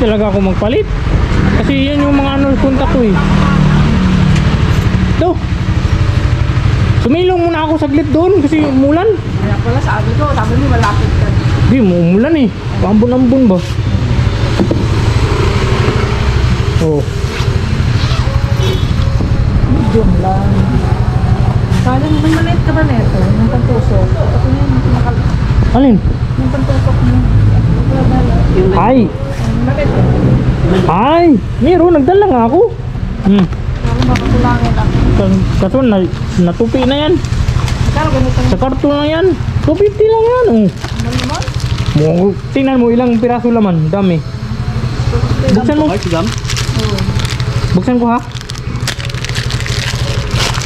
talaga ako magpalit. Kasi yan yung mga ano contact ko eh. Ito. Sumilong muna ako saglit doon kasi umulan. Kaya pala sabi mo malapit ka. Hindi, umulan eh. Pambon-ambon ba? Oh. Medium lang. Kala mo, maliit ka ba neto? Yung pantusok. Ako yun, Alin? yung pantusok mo. Ay! Maliit. Ay! Meron, nagdala nga ako. Kala makakulangin ako. Kaso natupi na yan. Kala ganito. Sa karton na yan. 250 lang yan. Oh. Ano naman? Tingnan mo ilang piraso laman. Dami. Buksan mo. Oo. Buksan ko ha.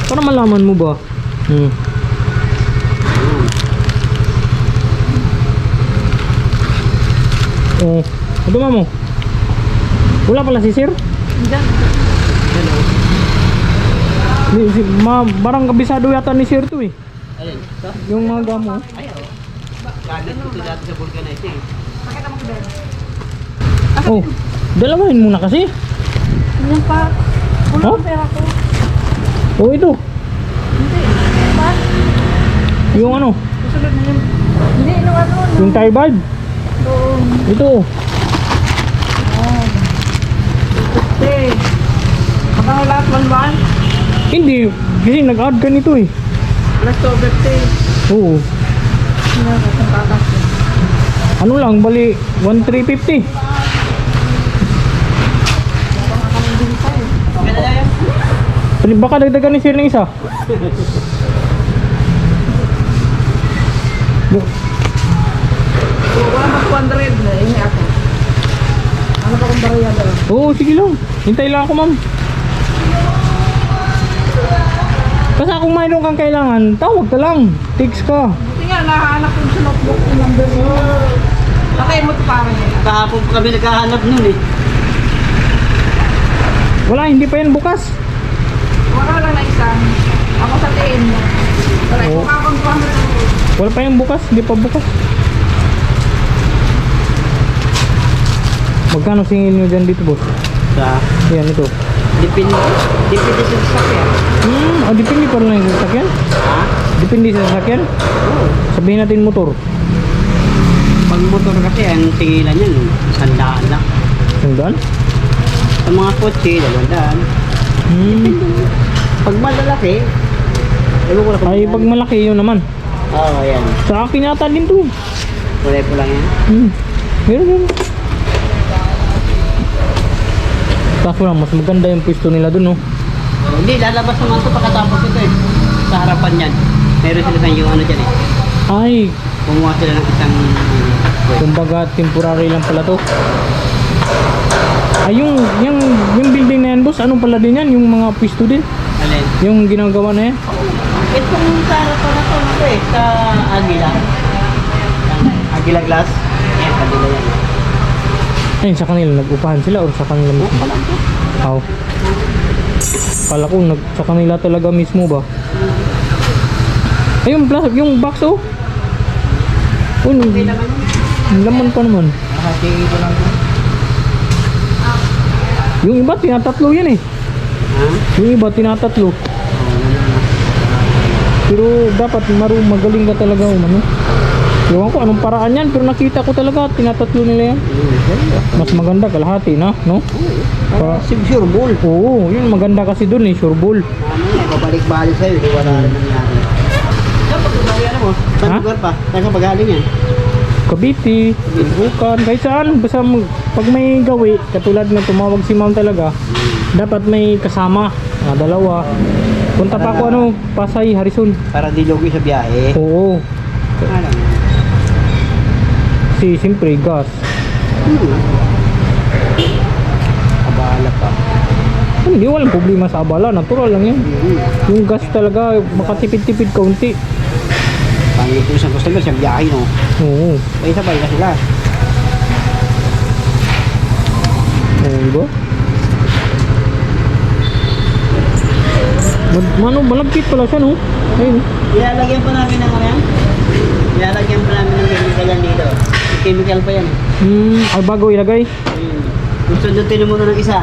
Para malaman mo ba? Oh, ano mo? Wala pala si Sir? Diyan. Barang kabisado yata ni Sir to eh. Ayun. Yung mga gamo. Ayaw. Gamit ko ito dati sa vulcanize eh. Pakita mo ko Ben. Oh, dalawahin muna kasi. Yan pa. Wala Huh? ang pera ko. Oh, ito. Hindi. Pa? Yung ano? Susunod na yun. Hindi, ano ano. Yung tie bulb. Doon. Ito. Hey. Magkano lahat 1-1? Hindi. Kasi nag-add ka nito eh. Last over 10. Oo. Hindi ako kung kakas. Ano lang, bali 1,350. Ganda na yan. Baka dagdagan ni Sir ng isa. Wala mag 200 na. Ini ako. Ano pa kung baraya daw? Oo, sige lang. Hintay lang ako, ma'am. Basta kung mayroon kang kailangan, tawag ka lang. Text ka. Buti nga, nahanap ko sa notebook yung number mo. Patay mo ito parang nila. Kahapon po kami naghahanap nun eh. Wala, hindi pa yan bukas. Wala lang na isang. Ako sa tiin mo. Wala, Oo. kung akong 200. Wala pa yung bukas, hindi pa bukas. Magkano singil nyo dyan dito, boss? Sa Yan, ito. dipindi sa sasakyan. Depende pa rin yung sasakyan. Ha? Depende sa sasakyan. Sabihin natin motor. Pag motor kasi ang tingilan yan, sandaan lang. Sandaan? Sa mga kotse, 200. Pag malalaki, ewan ko na kung Ay, pag malaki yun naman. Oo, ayan. Sa akin yata din to. Kulay po lang yan. Meron yun. Kaso lang, mas maganda yung pwesto nila dun, no? Hindi, lalabas naman ito pagkatapos ito eh. Sa harapan yan. Meron sila tayong yung ano dyan eh. Ay, Kumuha sila ng isang kumbaga temporary lang pala to. Ay, yung building na yan, boss, ano pala din yan? Yung mga pwesto din? alin. Yung ginagawa na yan? Itong sa harapan na ito eh, sa Agila. Agila Glass. Ayan, kanila yan. Ayun, sa kanila nag-upahan sila or sa kanila mismo? Oo. Kala ko sa kanila talaga mismo ba? Ayun, yung box oh. Okay naman yun. Yung laman pa naman. Nakatingin ko lang. Yung iba tinatatlo yan eh. Ha? Yung iba tinatatlo. Oo, na. Pero dapat magaling ka talaga ano. Ewan ko anong paraan yan, pero nakita ko talaga tinatatlo nila yan. Mas maganda kalahati na, no? Sure ball. Oo, yun maganda kasi dun eh, sure ball. Ano yan, babalik-balik sa'yo. Hindi wala rin nangyari. Dapat kung ano mo, saan Ha? lugar pa? Saan ka pagaling yan? Cavite, Bukan, kahit saan. Basta pag may gawi, katulad na tumawag si ma'am talaga, dapat may kasama, dalawa. Punta pa ako Pasay, Harrison. Para di lugi sa biyahe. Oo, Ano? kasi siyempre gas. Abala pa. Hindi, walang problema sa abala, natural lang yan. Yung gas talaga, makatipid-tipid kaunti. Pangit ko isang customer sa biyahe, no? Oo, Ay, sabay ka sila. diba? Malagkit pala siya, no? Ayun. Ilalagyan pa namin ng ano yan? Ilalagyan pa namin ng chemical yan dito. Chemical pa yan. Ay bago ilagay. Gusto nyo muna ng isa.